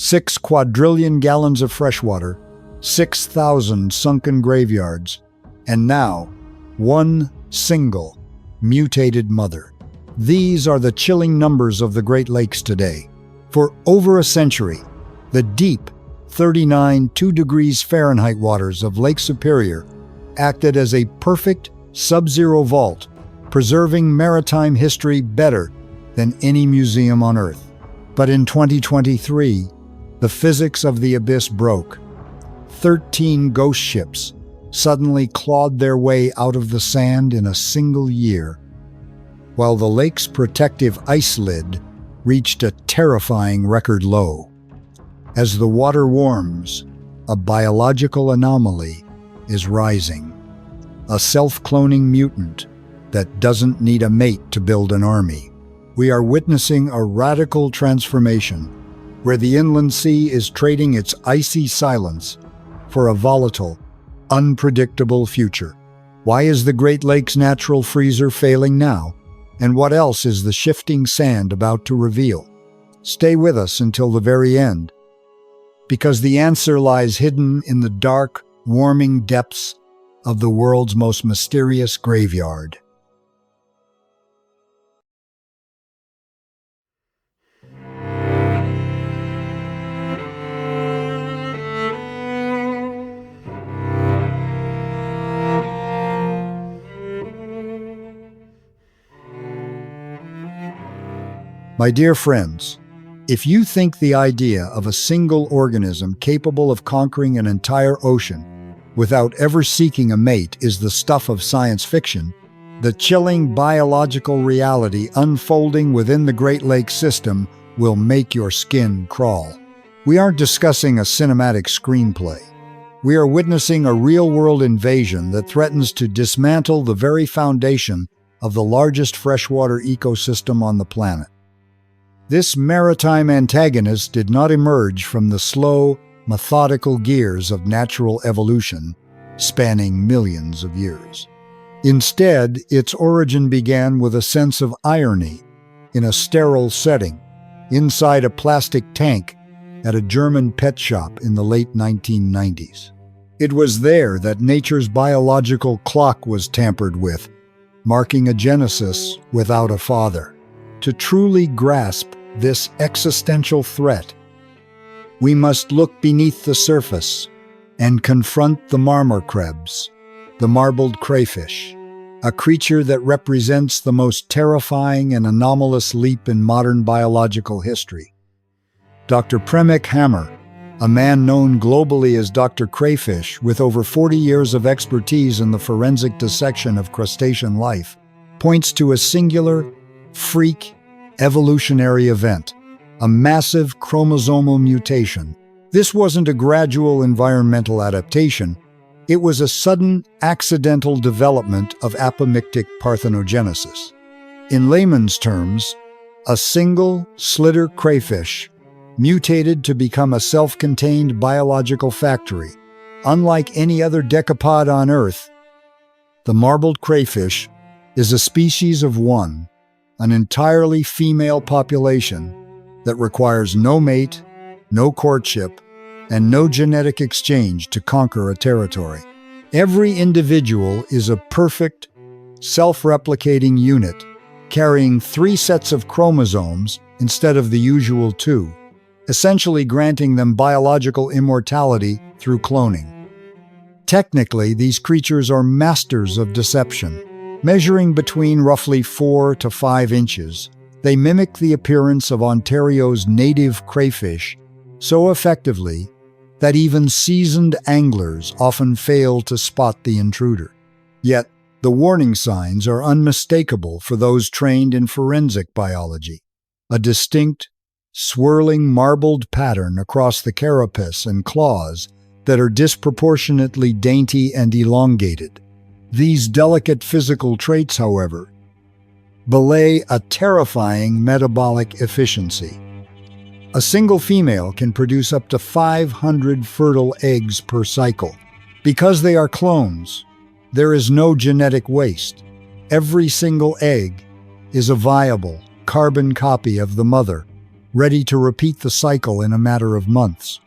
6 quadrillion gallons of freshwater, 6,000 sunken graveyards, and now, one single mutated mother. These are the chilling numbers of the Great Lakes today. For over a century, the deep 39 2 Fahrenheit waters of Lake Superior acted as a perfect sub-zero vault, preserving maritime history better than any museum on Earth. But in 2023, the physics of the abyss broke. 13 ghost ships suddenly clawed their way out of the sand in a single year, while the lake's protective ice lid reached a terrifying record low. As the water warms, a biological anomaly is rising. A self-cloning mutant that doesn't need a mate to build an army. We are witnessing a radical transformation where the inland sea is trading its icy silence for a volatile, unpredictable future. Why is the Great Lakes natural freezer failing now? And what else is the shifting sand about to reveal? Stay with us until the very end, because the answer lies hidden in the dark, warming depths of the world's most mysterious graveyard. My dear friends, if you think the idea of a single organism capable of conquering an entire ocean without ever seeking a mate is the stuff of science fiction, the chilling biological reality unfolding within the Great Lakes system will make your skin crawl. We aren't discussing a cinematic screenplay. We are witnessing a real-world invasion that threatens to dismantle the very foundation of the largest freshwater ecosystem on the planet. This maritime antagonist did not emerge from the slow, methodical gears of natural evolution, spanning millions of years. Instead, its origin began with a sense of irony in a sterile setting, inside a plastic tank at a German pet shop in the late 1990s. It was there that nature's biological clock was tampered with, marking a genesis without a father. To truly grasp this existential threat, we must look beneath the surface and confront the marmorkrebs, the marbled crayfish, a creature that represents the most terrifying and anomalous leap in modern biological history. Dr. Premek Hammer, a man known globally as Dr. Crayfish with over 40 years of expertise in the forensic dissection of crustacean life, points to a singular, freak, evolutionary event, a massive chromosomal mutation. This wasn't a gradual environmental adaptation, it was a sudden, accidental development of apomictic parthenogenesis. In layman's terms, a single slitter crayfish mutated to become a self-contained biological factory. Unlike any other decapod on Earth, the marbled crayfish is a species of one, an entirely female population that requires no mate, no courtship, and no genetic exchange to conquer a territory. Every individual is a perfect, self-replicating unit, carrying 3 sets of chromosomes instead of the usual 2, essentially granting them biological immortality through cloning. Technically, these creatures are masters of deception. Measuring between roughly 4 to 5 inches, they mimic the appearance of Ontario's native crayfish so effectively that even seasoned anglers often fail to spot the intruder. Yet, the warning signs are unmistakable for those trained in forensic biology. A distinct, swirling marbled pattern across the carapace and claws that are disproportionately dainty and elongated. These delicate physical traits, however, belay a terrifying metabolic efficiency. A single female can produce up to 500 fertile eggs per cycle. Because they are clones, there is no genetic waste. Every single egg is a viable carbon copy of the mother, ready to repeat the cycle in a matter of months.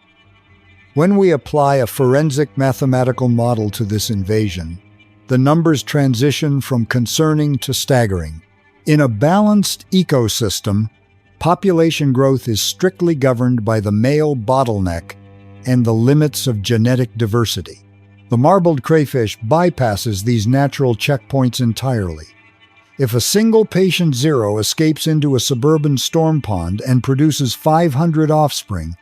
When we apply a forensic mathematical model to this invasion, the numbers transition from concerning to staggering. In a balanced ecosystem, population growth is strictly governed by the male bottleneck and the limits of genetic diversity. The marbled crayfish bypasses these natural checkpoints entirely. If a single patient zero escapes into a suburban storm pond and produces 500 offspring,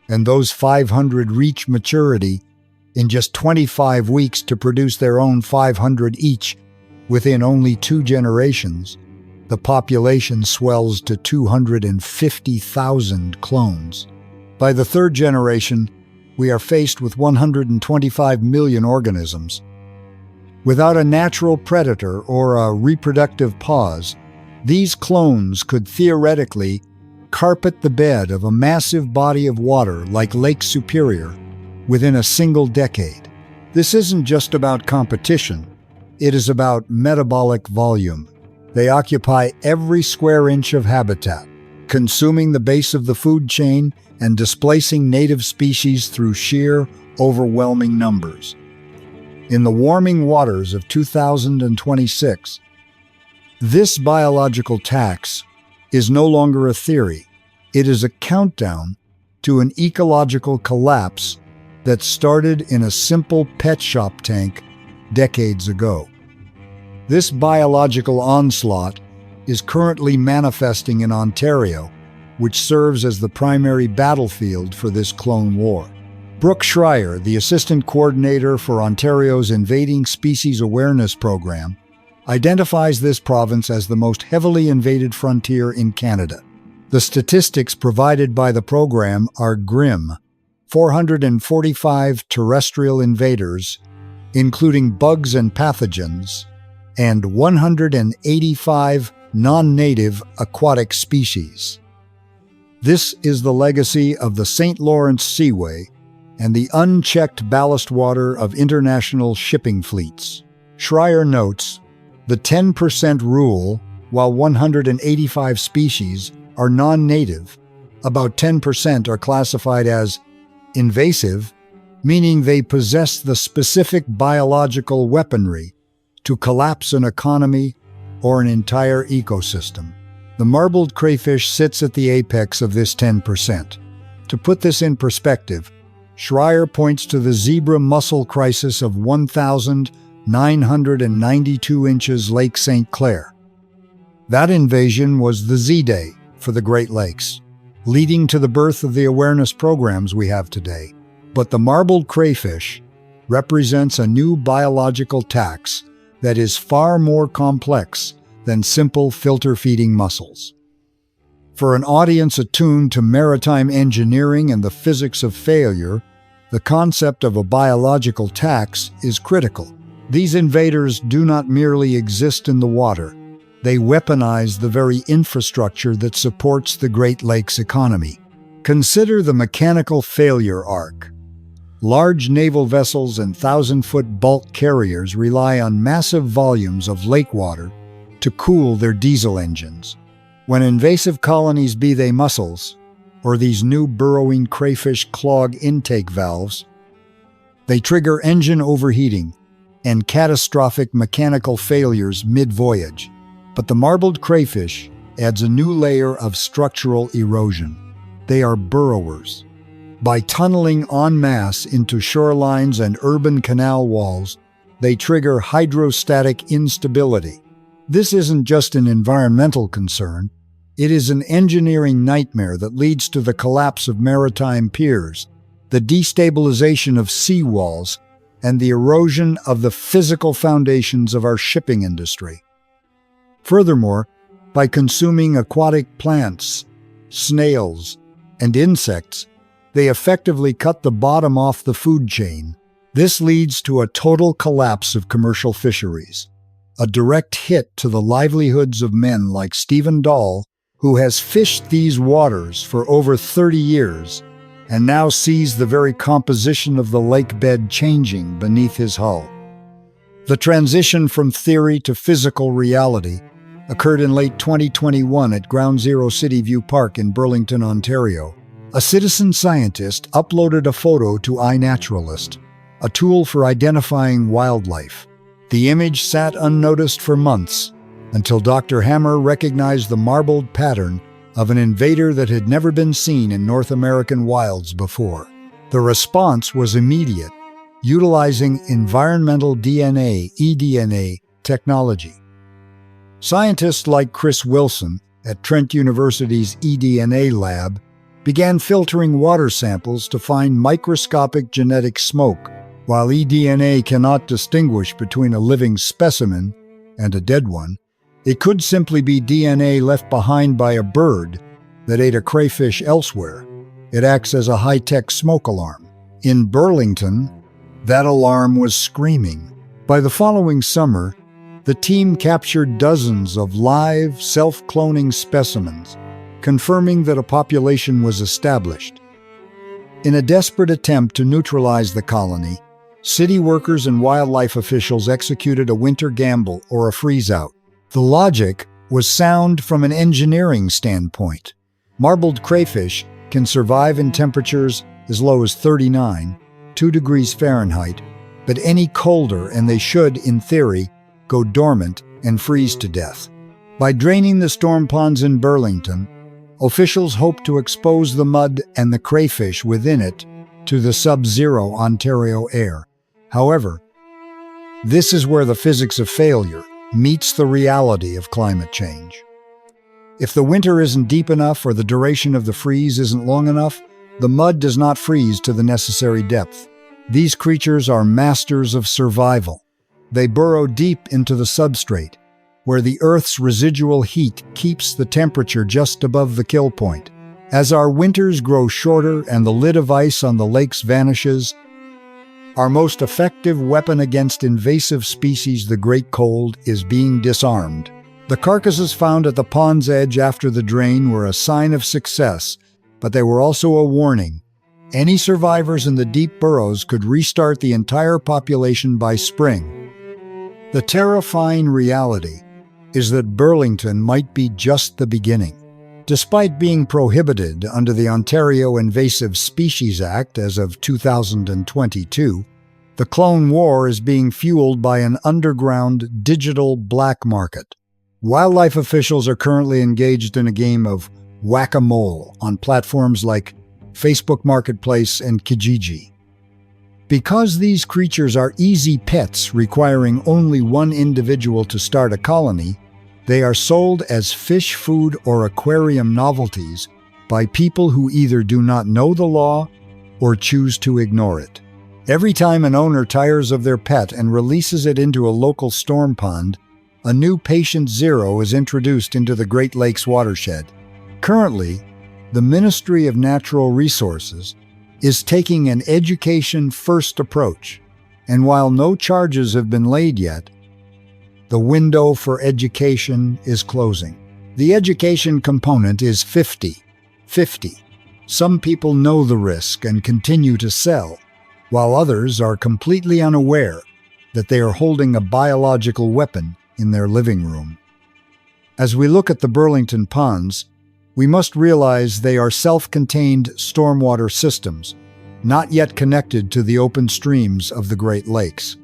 and those 500 reach maturity in just 25 weeks to produce their own 500 each within only 2 generations, the population swells to 250,000 clones. By the 3rd generation, we are faced with 125 million organisms. Without a natural predator or a reproductive pause, these clones could theoretically carpet the bed of a massive body of water like Lake Superior within a single decade. This isn't just about competition, it is about metabolic volume. They occupy every square inch of habitat, consuming the base of the food chain and displacing native species through sheer, overwhelming numbers. In the warming waters of 2026, this biological tax is no longer a theory. It is a countdown to an ecological collapse that started in a simple pet shop tank decades ago. This biological onslaught is currently manifesting in Ontario, which serves as the primary battlefield for this clone war. Brooke Schreier, the Assistant Coordinator for Ontario's Invading Species Awareness Program, identifies this province as the most heavily invaded frontier in Canada. The statistics provided by the program are grim. 445 terrestrial invaders, including bugs and pathogens, and 185 non-native aquatic species. This is the legacy of the St. Lawrence Seaway and the unchecked ballast water of international shipping fleets. Schreier notes, the 10% rule, while 185 species are non-native, about 10% are classified as invasive, meaning they possess the specific biological weaponry to collapse an economy or an entire ecosystem. The marbled crayfish sits at the apex of this 10%. To put this in perspective, Schreier points to the zebra mussel crisis of 1,992 inches Lake St. Clair. That invasion was the Z-Day for the Great Lakes, leading to the birth of the awareness programs we have today. But the marbled crayfish represents a new biological tax that is far more complex than simple filter-feeding mussels. For an audience attuned to maritime engineering and the physics of failure, the concept of a biological tax is critical. These invaders do not merely exist in the water. They weaponize the very infrastructure that supports the Great Lakes economy. Consider the mechanical failure arc. Large naval vessels and 1,000-foot bulk carriers rely on massive volumes of lake water to cool their diesel engines. When invasive colonies, be they mussels, or these new burrowing crayfish clog intake valves, they trigger engine overheating and catastrophic mechanical failures mid-voyage. But the marbled crayfish adds a new layer of structural erosion. They are burrowers. By tunneling en masse into shorelines and urban canal walls, they trigger hydrostatic instability. This isn't just an environmental concern, it is an engineering nightmare that leads to the collapse of maritime piers, the destabilization of seawalls, and the erosion of the physical foundations of our shipping industry. Furthermore, by consuming aquatic plants, snails, and insects, they effectively cut the bottom off the food chain. This leads to a total collapse of commercial fisheries, a direct hit to the livelihoods of men like Stephen Dahl, who has fished these waters for over 30 years and now sees the very composition of the lake bed changing beneath his hull. The transition from theory to physical reality occurred in late 2021 at Ground Zero City View Park in Burlington, Ontario. A citizen scientist uploaded a photo to iNaturalist, a tool for identifying wildlife. The image sat unnoticed for months until Dr. Hammer recognized the marbled pattern of an invader that had never been seen in North American wilds before. The response was immediate, utilizing environmental DNA, eDNA, technology. Scientists like Chris Wilson at Trent University's eDNA lab began filtering water samples to find microscopic genetic smoke. While eDNA cannot distinguish between a living specimen and a dead one, it could simply be DNA left behind by a bird that ate a crayfish elsewhere. It acts as a high-tech smoke alarm. In Burlington, that alarm was screaming. By the following summer, the team captured dozens of live, self-cloning specimens, confirming that a population was established. In a desperate attempt to neutralize the colony, city workers and wildlife officials executed a winter gamble or a freeze-out. The logic was sound from an engineering standpoint. Marbled crayfish can survive in temperatures as low as 39, 2 degrees Fahrenheit, but any colder and they should, in theory, go dormant and freeze to death. By draining the storm ponds in Burlington, officials hope to expose the mud and the crayfish within it to the sub-zero Ontario air. However, this is where the physics of failure meets the reality of climate change. If the winter isn't deep enough or the duration of the freeze isn't long enough, the mud does not freeze to the necessary depth. These creatures are masters of survival. They burrow deep into the substrate, where the Earth's residual heat keeps the temperature just above the kill point. As our winters grow shorter and the lid of ice on the lakes vanishes, our most effective weapon against invasive species, the great cold, is being disarmed. The carcasses found at the pond's edge after the drain were a sign of success, but they were also a warning. Any survivors in the deep burrows could restart the entire population by spring. The terrifying reality is that Burlington might be just the beginning. Despite being prohibited under the Ontario Invasive Species Act as of 2022, the clone war is being fueled by an underground digital black market. Wildlife officials are currently engaged in a game of whack-a-mole on platforms like Facebook Marketplace and Kijiji. Because these creatures are easy pets requiring only one individual to start a colony, they are sold as fish food or aquarium novelties by people who either do not know the law or choose to ignore it. Every time an owner tires of their pet and releases it into a local storm pond, a new patient zero is introduced into the Great Lakes watershed. Currently, the Ministry of Natural Resources is taking an education-first approach, and while no charges have been laid yet, the window for education is closing. The education component is 50-50. Some people know the risk and continue to sell, while others are completely unaware that they are holding a biological weapon in their living room. As we look at the Burlington ponds, we must realize they are self-contained stormwater systems, not yet connected to the open streams of the Great Lakes.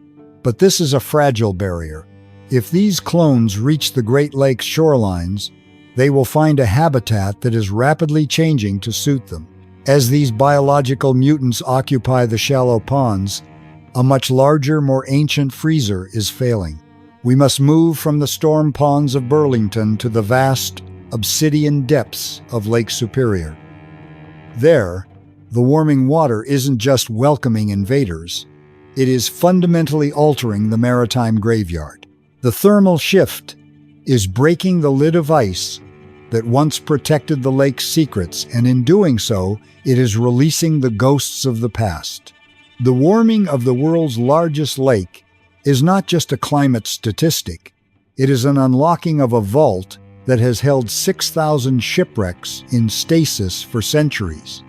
But this is a fragile barrier. If these clones reach the Great Lakes shorelines, they will find a habitat that is rapidly changing to suit them. As these biological mutants occupy the shallow ponds, a much larger, more ancient freezer is failing. We must move from the storm ponds of Burlington to the vast, obsidian depths of Lake Superior. There, the warming water isn't just welcoming invaders, it is fundamentally altering the maritime graveyard. The thermal shift is breaking the lid of ice that once protected the lake's secrets, and in doing so, it is releasing the ghosts of the past. The warming of the world's largest lake is not just a climate statistic, it is an unlocking of a vault that has held 6,000 shipwrecks in stasis for centuries.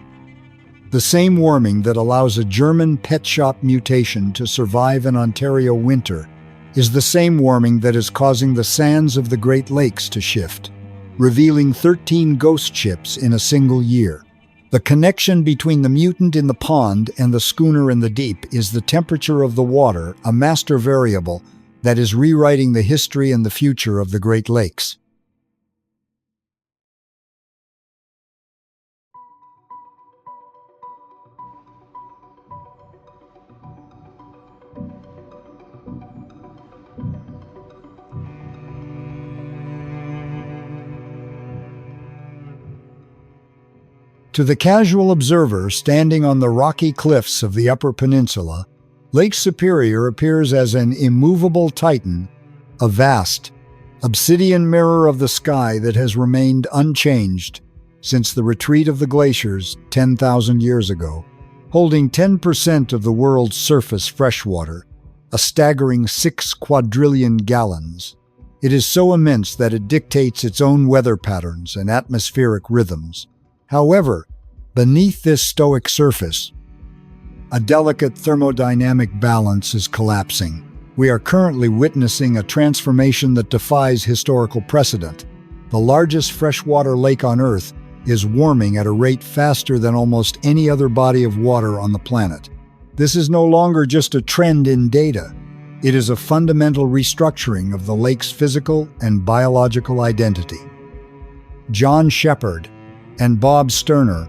The same warming that allows a German pet shop mutation to survive an Ontario winter is the same warming that is causing the sands of the Great Lakes to shift, revealing 13 ghost ships in a single year. The connection between the mutant in the pond and the schooner in the deep is the temperature of the water, a master variable that is rewriting the history and the future of the Great Lakes. To the casual observer standing on the rocky cliffs of the Upper Peninsula, Lake Superior appears as an immovable titan, a vast, obsidian mirror of the sky that has remained unchanged since the retreat of the glaciers 10,000 years ago, holding 10% of the world's surface freshwater, a staggering 6 quadrillion gallons. It is so immense that it dictates its own weather patterns and atmospheric rhythms. However, beneath this stoic surface, a delicate thermodynamic balance is collapsing. We are currently witnessing a transformation that defies historical precedent. The largest freshwater lake on Earth is warming at a rate faster than almost any other body of water on the planet. This is no longer just a trend in data. It is a fundamental restructuring of the lake's physical and biological identity. John Shepard and Bob Sterner,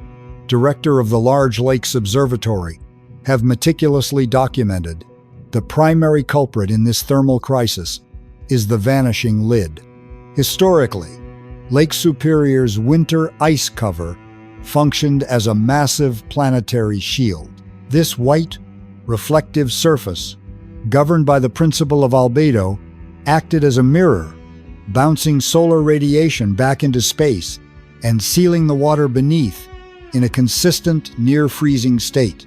director of the Large Lakes Observatory, have meticulously documented the primary culprit in this thermal crisis is the vanishing lid. Historically, Lake Superior's winter ice cover functioned as a massive planetary shield. This white, reflective surface, governed by the principle of albedo, acted as a mirror, bouncing solar radiation back into space and sealing the water beneath in a consistent, near-freezing state.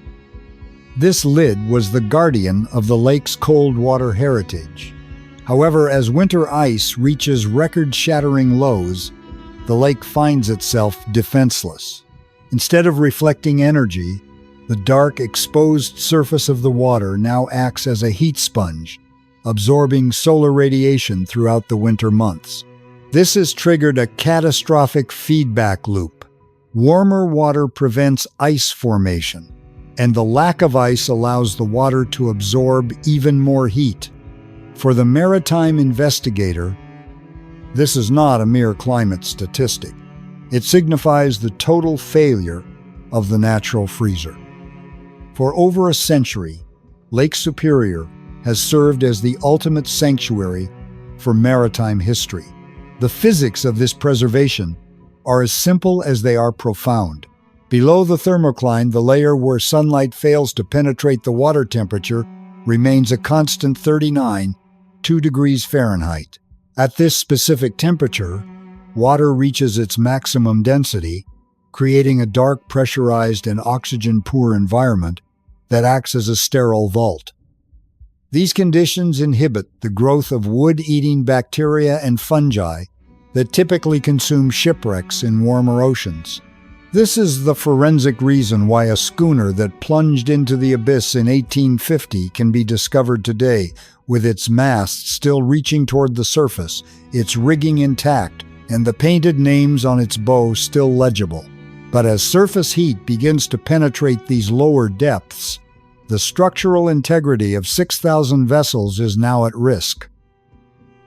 This lid was the guardian of the lake's cold water heritage. However, as winter ice reaches record-shattering lows, the lake finds itself defenseless. Instead of reflecting energy, the dark, exposed surface of the water now acts as a heat sponge, absorbing solar radiation throughout the winter months. This has triggered a catastrophic feedback loop. Warmer water prevents ice formation, and the lack of ice allows the water to absorb even more heat. For the maritime investigator, this is not a mere climate statistic. It signifies the total failure of the natural freezer. For over a century, Lake Superior has served as the ultimate sanctuary for maritime history. The physics of this preservation are as simple as they are profound. Below the thermocline, the layer where sunlight fails to penetrate the water temperature remains a constant 2 degrees Fahrenheit. At this specific temperature, water reaches its maximum density, creating a dark, pressurized, and oxygen-poor environment that acts as a sterile vault. These conditions inhibit the growth of wood-eating bacteria and fungi that typically consume shipwrecks in warmer oceans. This is the forensic reason why a schooner that plunged into the abyss in 1850 can be discovered today, with its mast still reaching toward the surface, its rigging intact, and the painted names on its bow still legible. But as surface heat begins to penetrate these lower depths, the structural integrity of 6,000 vessels is now at risk.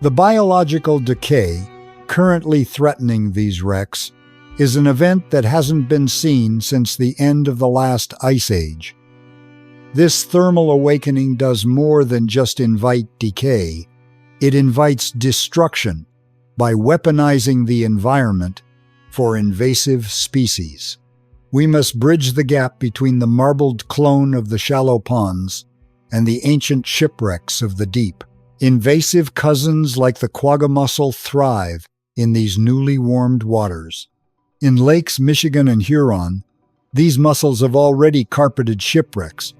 The biological decay currently threatening these wrecks is an event that hasn't been seen since the end of the last ice age. This thermal awakening does more than just invite decay. It invites destruction by weaponizing the environment for invasive species. We must bridge the gap between the marbled clone of the shallow ponds and the ancient shipwrecks of the deep. Invasive cousins like the quagga mussel thrive in these newly warmed waters. In lakes Michigan and Huron, these mussels have already carpeted shipwrecks,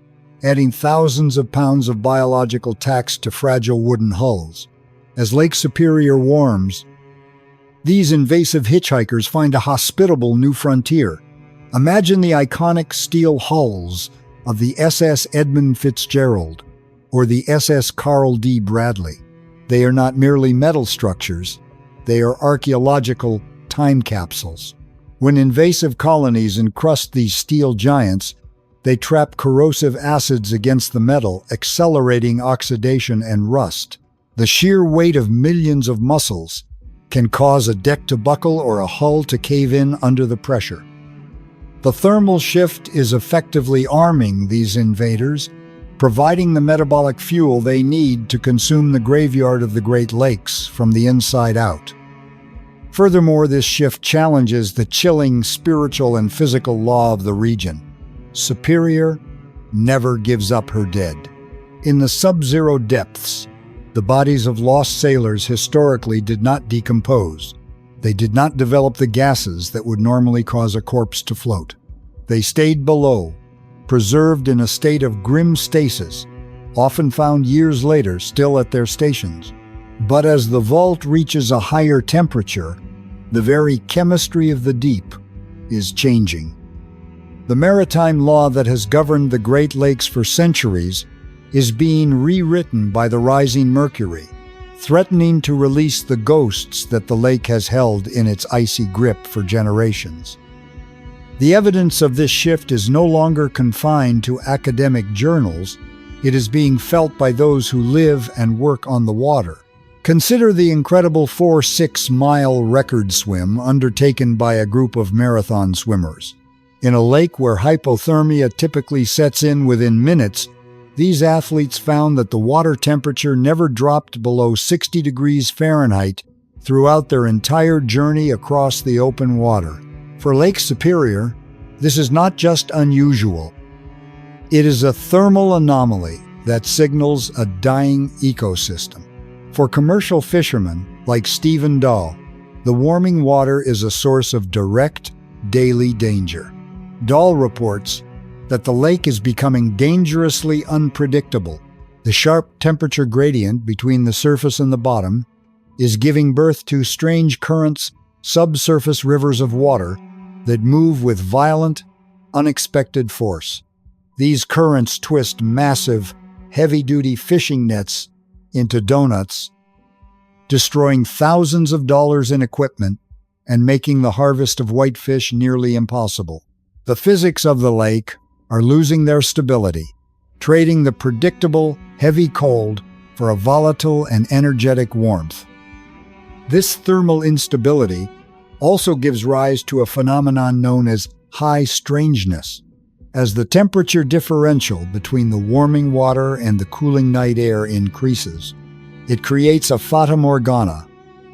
adding thousands of pounds of biological tax to fragile wooden hulls. As Lake Superior warms, these invasive hitchhikers find a hospitable new frontier. Imagine the iconic steel hulls of the SS Edmund Fitzgerald or the SS Carl D. Bradley. They are not merely metal structures, they are archaeological time capsules. When invasive colonies encrust these steel giants, they trap corrosive acids against the metal, accelerating oxidation and rust. The sheer weight of millions of muscles can cause a deck to buckle or a hull to cave in under the pressure. The thermal shift is effectively arming these invaders, providing the metabolic fuel they need to consume the graveyard of the Great Lakes from the inside out. Furthermore, this shift challenges the chilling spiritual and physical law of the region. Superior never gives up her dead. In the sub-zero depths, the bodies of lost sailors historically did not decompose. They did not develop the gases that would normally cause a corpse to float. They stayed below, preserved in a state of grim stasis, often found years later still at their stations. But as the vault reaches a higher temperature, the very chemistry of the deep is changing. The maritime law that has governed the Great Lakes for centuries is being rewritten by the rising mercury, threatening to release the ghosts that the lake has held in its icy grip for generations. The evidence of this shift is no longer confined to academic journals. It is being felt by those who live and work on the water. Consider the incredible 4-6-mile record swim undertaken by a group of marathon swimmers. In a lake where hypothermia typically sets in within minutes, these athletes found that the water temperature never dropped below 60 degrees Fahrenheit throughout their entire journey across the open water. For Lake Superior, this is not just unusual. It is a thermal anomaly that signals a dying ecosystem. For commercial fishermen like Stephen Dahl, the warming water is a source of direct, daily danger. Dahl reports that the lake is becoming dangerously unpredictable. The sharp temperature gradient between the surface and the bottom is giving birth to strange currents, subsurface rivers of water that move with violent, unexpected force. These currents twist massive, heavy-duty fishing nets into donuts, destroying thousands of dollars in equipment and making the harvest of whitefish nearly impossible. The physics of the lake are losing their stability, trading the predictable, heavy cold for a volatile and energetic warmth. This thermal instability also gives rise to a phenomenon known as high strangeness. As the temperature differential between the warming water and the cooling night air increases, it creates a fata morgana,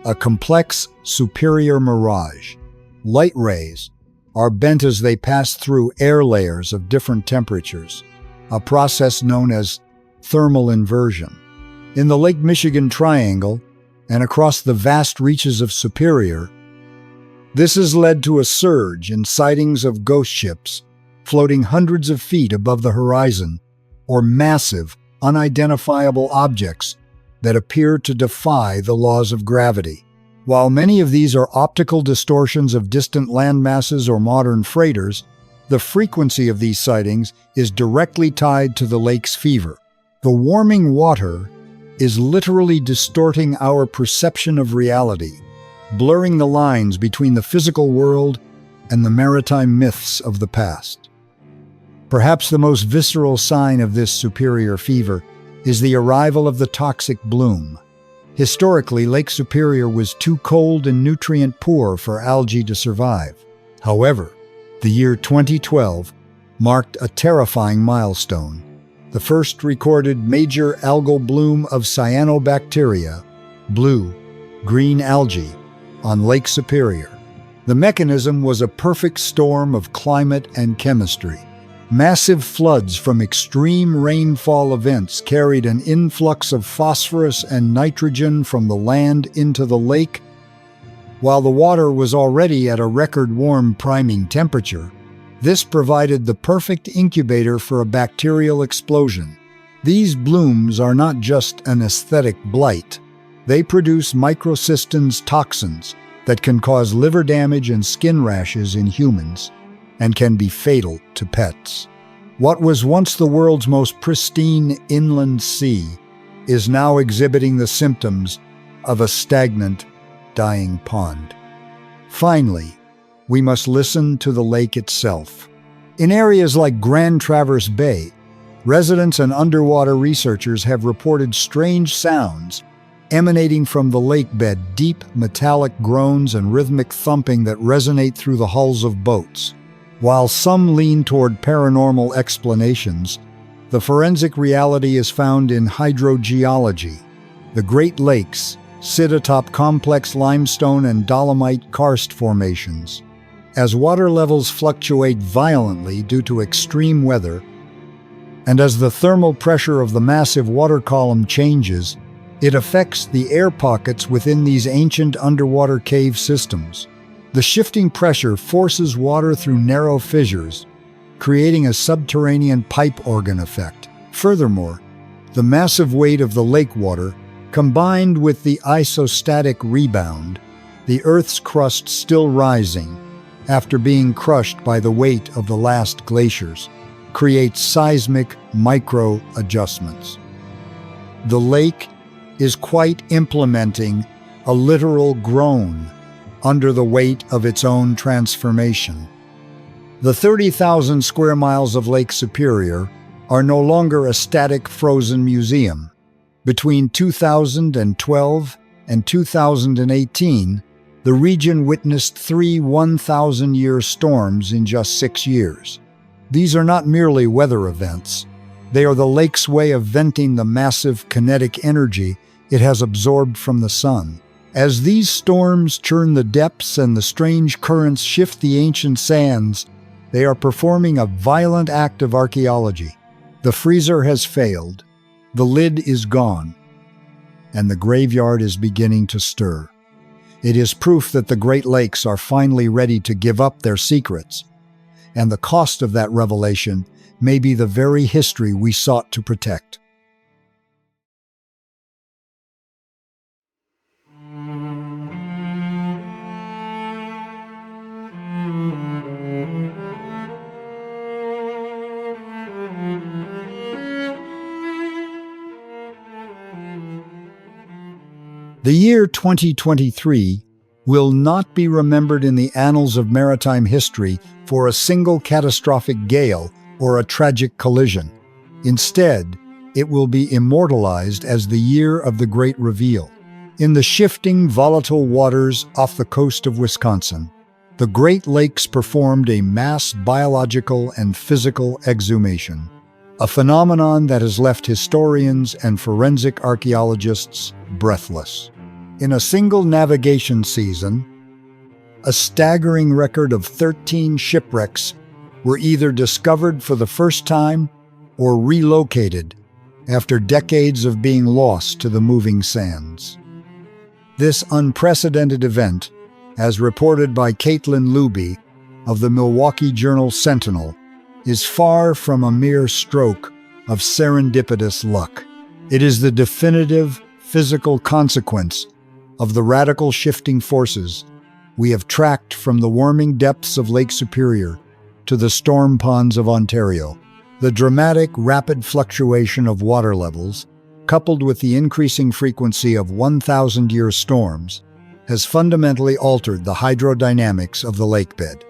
a complex, superior mirage. Light rays are bent as they pass through air layers of different temperatures, a process known as thermal inversion. In the Lake Michigan Triangle and across the vast reaches of Superior, this has led to a surge in sightings of ghost ships floating hundreds of feet above the horizon, or massive, unidentifiable objects that appear to defy the laws of gravity. While many of these are optical distortions of distant landmasses or modern freighters, the frequency of these sightings is directly tied to the lake's fever. The warming water is literally distorting our perception of reality, blurring the lines between the physical world and the maritime myths of the past. Perhaps the most visceral sign of this superior fever is the arrival of the toxic bloom. Historically, Lake Superior was too cold and nutrient-poor for algae to survive. However, the year 2012 marked a terrifying milestone, the first recorded major algal bloom of cyanobacteria, blue-green algae, on Lake Superior. The mechanism was a perfect storm of climate and chemistry. Massive floods from extreme rainfall events carried an influx of phosphorus and nitrogen from the land into the lake. While the water was already at a record-warm priming temperature, this provided the perfect incubator for a bacterial explosion. These blooms are not just an aesthetic blight. They produce microcystins toxins that can cause liver damage and skin rashes in humans, and can be fatal to pets. What was once the world's most pristine inland sea is now exhibiting the symptoms of a stagnant, dying pond. Finally, we must listen to the lake itself. In areas like Grand Traverse Bay, residents and underwater researchers have reported strange sounds emanating from the lake bed, deep metallic groans and rhythmic thumping that resonate through the hulls of boats. While some lean toward paranormal explanations, the forensic reality is found in hydrogeology. The Great Lakes sit atop complex limestone and dolomite karst formations. As water levels fluctuate violently due to extreme weather, and as the thermal pressure of the massive water column changes, it affects the air pockets within these ancient underwater cave systems. The shifting pressure forces water through narrow fissures, creating a subterranean pipe organ effect. Furthermore, the massive weight of the lake water, combined with the isostatic rebound, the Earth's crust still rising after being crushed by the weight of the last glaciers, creates seismic micro-adjustments. The lake is quite implementing a literal groan under the weight of its own transformation. The 30,000 square miles of Lake Superior are no longer a static frozen museum. Between 2012 and 2018, the region witnessed 3 1,000-year storms in just 6 years. These are not merely weather events. They are the lake's way of venting the massive kinetic energy it has absorbed from the sun. As these storms churn the depths and the strange currents shift the ancient sands, they are performing a violent act of archaeology. The freezer has failed, the lid is gone, and the graveyard is beginning to stir. It is proof that the Great Lakes are finally ready to give up their secrets, and the cost of that revelation may be the very history we sought to protect. The year 2023 will not be remembered in the annals of maritime history for a single catastrophic gale or a tragic collision. Instead, it will be immortalized as the year of the Great Reveal. In the shifting, volatile waters off the coast of Wisconsin, the Great Lakes performed a mass biological and physical exhumation, a phenomenon that has left historians and forensic archaeologists breathless. In a single navigation season, a staggering record of 13 shipwrecks were either discovered for the first time or relocated after decades of being lost to the moving sands. This unprecedented event, as reported by Caitlin Luby of the Milwaukee Journal-Sentinel, is far from a mere stroke of serendipitous luck. It is the definitive physical consequence of the radical shifting forces we have tracked from the warming depths of Lake Superior to the storm ponds of Ontario. The dramatic, rapid fluctuation of water levels, coupled with the increasing frequency of 1,000-year storms, has fundamentally altered the hydrodynamics of the lake bed.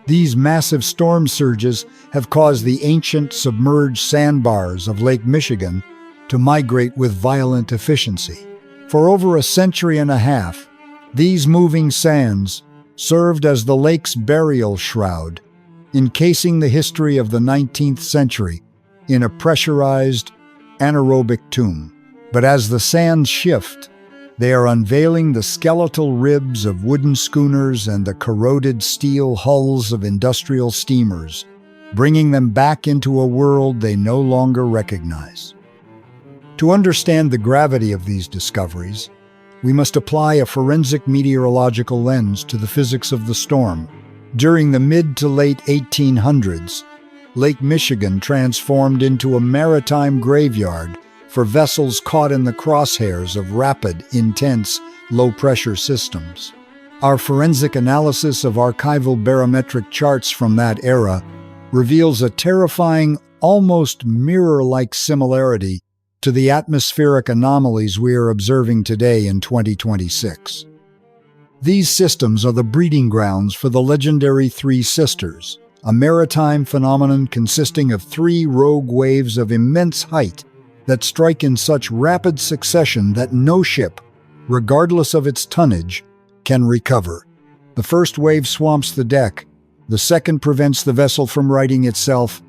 These massive storm surges have caused the ancient submerged sandbars of Lake Michigan to migrate with violent efficiency. For over a century and a half, these moving sands served as the lake's burial shroud, encasing the history of the 19th century in a pressurized, anaerobic tomb. But as the sands shift, they are unveiling the skeletal ribs of wooden schooners and the corroded steel hulls of industrial steamers, bringing them back into a world they no longer recognize. To understand the gravity of these discoveries, we must apply a forensic meteorological lens to the physics of the storm. During the mid to late 1800s, Lake Michigan transformed into a maritime graveyard for vessels caught in the crosshairs of rapid, intense, low-pressure systems. Our forensic analysis of archival barometric charts from that era reveals a terrifying, almost mirror-like similarity to the atmospheric anomalies we are observing today in 2026. These systems are the breeding grounds for the legendary Three Sisters, a maritime phenomenon consisting of three rogue waves of immense height that strike in such rapid succession that no ship, regardless of its tonnage, can recover. The first wave swamps the deck, the second prevents the vessel from righting itself,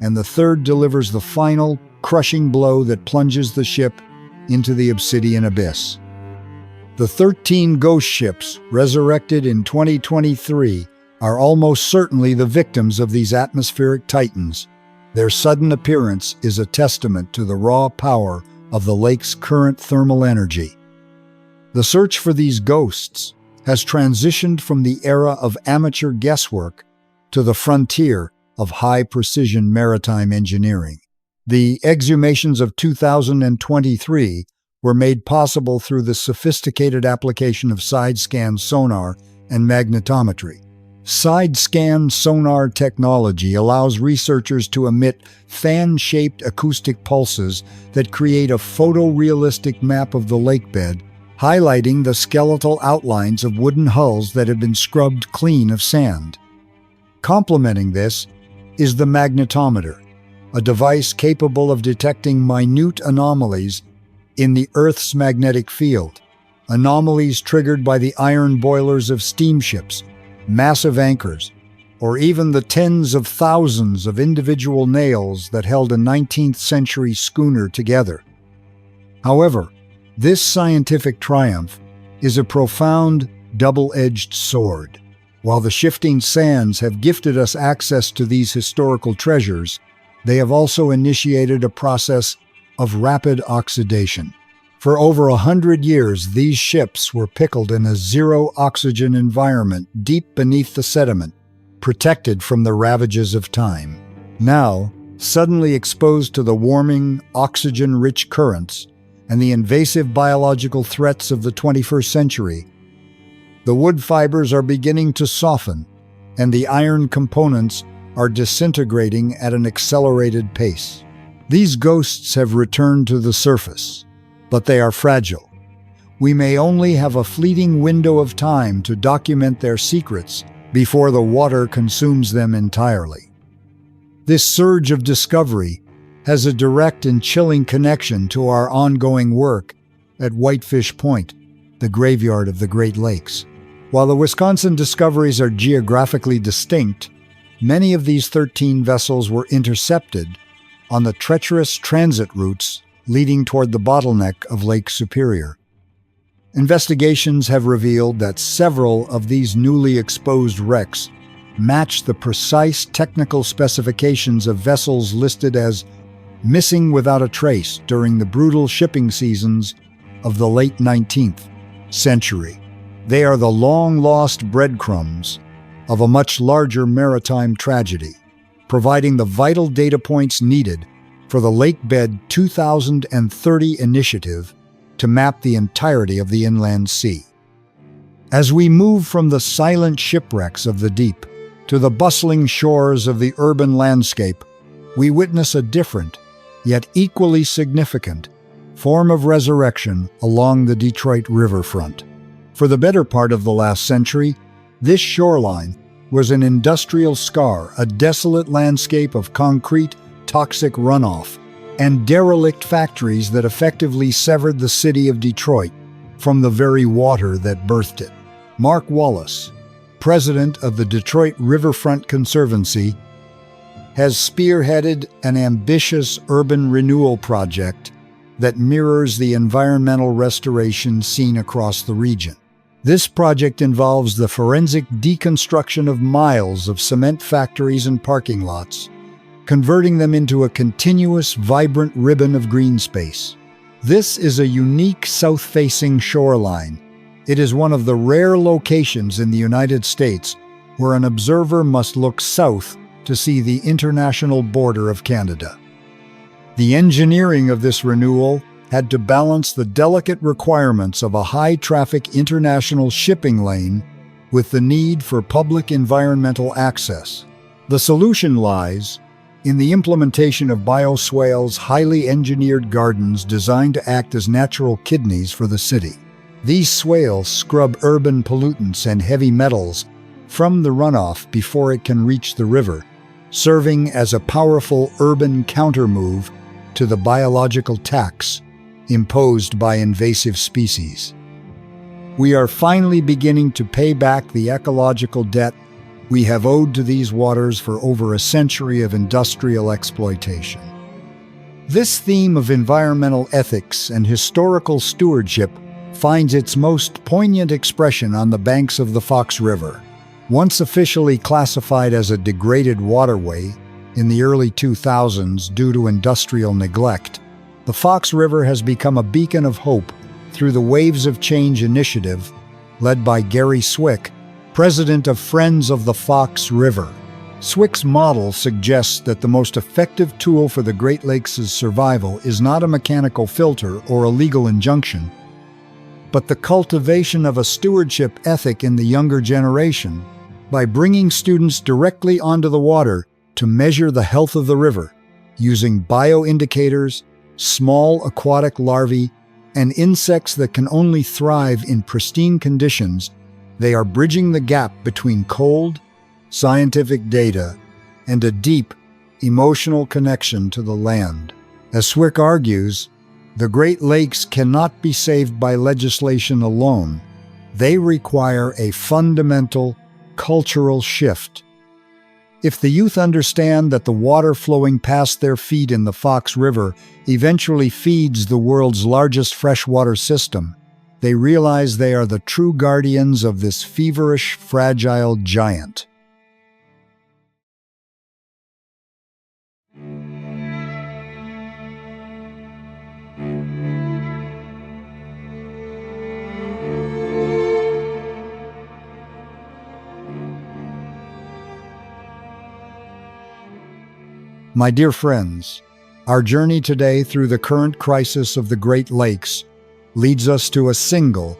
and the third delivers the final, crushing blow that plunges the ship into the obsidian abyss. The 13 ghost ships resurrected in 2023 are almost certainly the victims of these atmospheric titans. Their sudden appearance is a testament to the raw power of the lake's current thermal energy. The search for these ghosts has transitioned from the era of amateur guesswork to the frontier of high-precision maritime engineering. The exhumations of 2023 were made possible through the sophisticated application of side-scan sonar and magnetometry. Side-scan sonar technology allows researchers to emit fan-shaped acoustic pulses that create a photorealistic map of the lakebed, highlighting the skeletal outlines of wooden hulls that have been scrubbed clean of sand. Complementing this is the magnetometer, a device capable of detecting minute anomalies in the Earth's magnetic field, anomalies triggered by the iron boilers of steamships, massive anchors, or even the tens of thousands of individual nails that held a 19th century schooner together. However, this scientific triumph is a profound, double-edged sword. While the shifting sands have gifted us access to these historical treasures, they have also initiated a process of rapid oxidation. For over 100 years, these ships were pickled in a zero-oxygen environment deep beneath the sediment, protected from the ravages of time. Now, suddenly exposed to the warming, oxygen-rich currents and the invasive biological threats of the 21st century, the wood fibers are beginning to soften, and the iron components are disintegrating at an accelerated pace. These ghosts have returned to the surface, but they are fragile. We may only have a fleeting window of time to document their secrets before the water consumes them entirely. This surge of discovery has a direct and chilling connection to our ongoing work at Whitefish Point, the graveyard of the Great Lakes. While the Wisconsin discoveries are geographically distinct, many of these 13 vessels were intercepted on the treacherous transit routes leading toward the bottleneck of Lake Superior. Investigations have revealed that several of these newly exposed wrecks match the precise technical specifications of vessels listed as missing without a trace during the brutal shipping seasons of the late 19th century. They are the long-lost breadcrumbs of a much larger maritime tragedy, providing the vital data points needed for the Lakebed 2030 initiative to map the entirety of the inland sea. As we move from the silent shipwrecks of the deep to the bustling shores of the urban landscape, we witness a different, yet equally significant, form of resurrection along the Detroit riverfront. For the better part of the last century, this shoreline was an industrial scar, a desolate landscape of concrete, toxic runoff, and derelict factories that effectively severed the city of Detroit from the very water that birthed it. Mark Wallace, president of the Detroit Riverfront Conservancy, has spearheaded an ambitious urban renewal project that mirrors the environmental restoration seen across the region. This project involves the forensic deconstruction of miles of cement factories and parking lots, converting them into a continuous, vibrant ribbon of green space. This is a unique south-facing shoreline. It is one of the rare locations in the United States where an observer must look south to see the international border of Canada. The engineering of this renewal had to balance the delicate requirements of a high-traffic international shipping lane with the need for public environmental access. The solution lies in the implementation of bioswales, highly engineered gardens designed to act as natural kidneys for the city. These swales scrub urban pollutants and heavy metals from the runoff before it can reach the river, serving as a powerful urban countermove to the biological tax imposed by invasive species. We are finally beginning to pay back the ecological debt we have owed to these waters for over a century of industrial exploitation. This theme of environmental ethics and historical stewardship finds its most poignant expression on the banks of the Fox River. Once officially classified as a degraded waterway in the early 2000s due to industrial neglect, the Fox River has become a beacon of hope through the Waves of Change initiative led by Gary Swick, president of Friends of the Fox River. Swick's model suggests that the most effective tool for the Great Lakes' survival is not a mechanical filter or a legal injunction, but the cultivation of a stewardship ethic in the younger generation by bringing students directly onto the water to measure the health of the river, using bioindicators, small aquatic larvae, and insects that can only thrive in pristine conditions. They are bridging the gap between cold, scientific data and a deep, emotional connection to the land. As Swick argues, the Great Lakes cannot be saved by legislation alone. They require a fundamental cultural shift. If the youth understand that the water flowing past their feet in the Fox River eventually feeds the world's largest freshwater system, they realize they are the true guardians of this feverish, fragile giant. My dear friends, our journey today through the current crisis of the Great Lakes leads us to a single,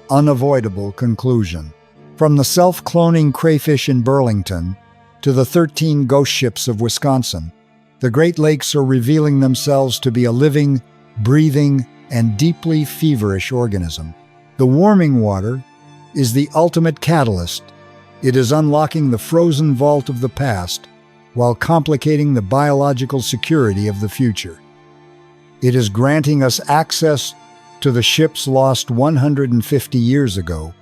unavoidable conclusion. From the self-cloning crayfish in Burlington to the 13 ghost ships of Wisconsin, the Great Lakes are revealing themselves to be a living, breathing, and deeply feverish organism. The warming water is the ultimate catalyst. It is unlocking the frozen vault of the past while complicating the biological security of the future. It is granting us access to the ships lost 150 years ago,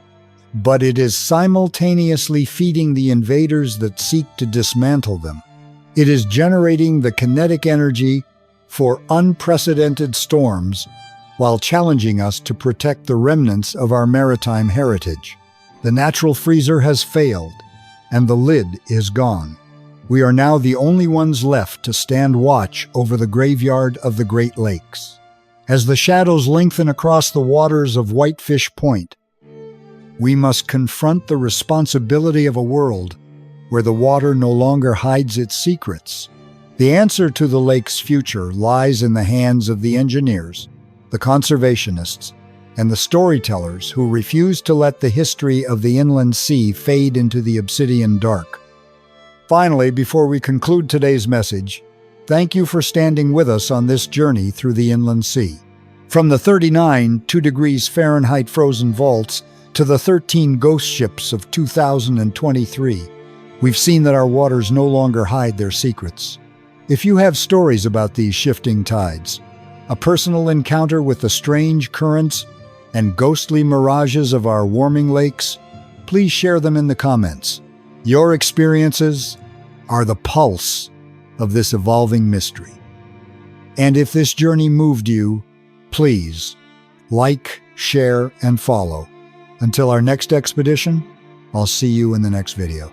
but it is simultaneously feeding the invaders that seek to dismantle them. It is generating the kinetic energy for unprecedented storms while challenging us to protect the remnants of our maritime heritage. The natural freezer has failed, and the lid is gone. We are now the only ones left to stand watch over the graveyard of the Great Lakes. As the shadows lengthen across the waters of Whitefish Point, we must confront the responsibility of a world where the water no longer hides its secrets. The answer to the lake's future lies in the hands of the engineers, the conservationists, and the storytellers who refuse to let the history of the inland sea fade into the obsidian dark. Finally, before we conclude today's message, thank you for standing with us on this journey through the inland sea. From the 39 2°F frozen vaults to the 13 ghost ships of 2023, we've seen that our waters no longer hide their secrets. If you have stories about these shifting tides, a personal encounter with the strange currents and ghostly mirages of our warming lakes, please share them in the comments. Your experiences are the pulse of this evolving mystery. And if this journey moved you, please like, share, and follow. Until our next expedition, I'll see you in the next video.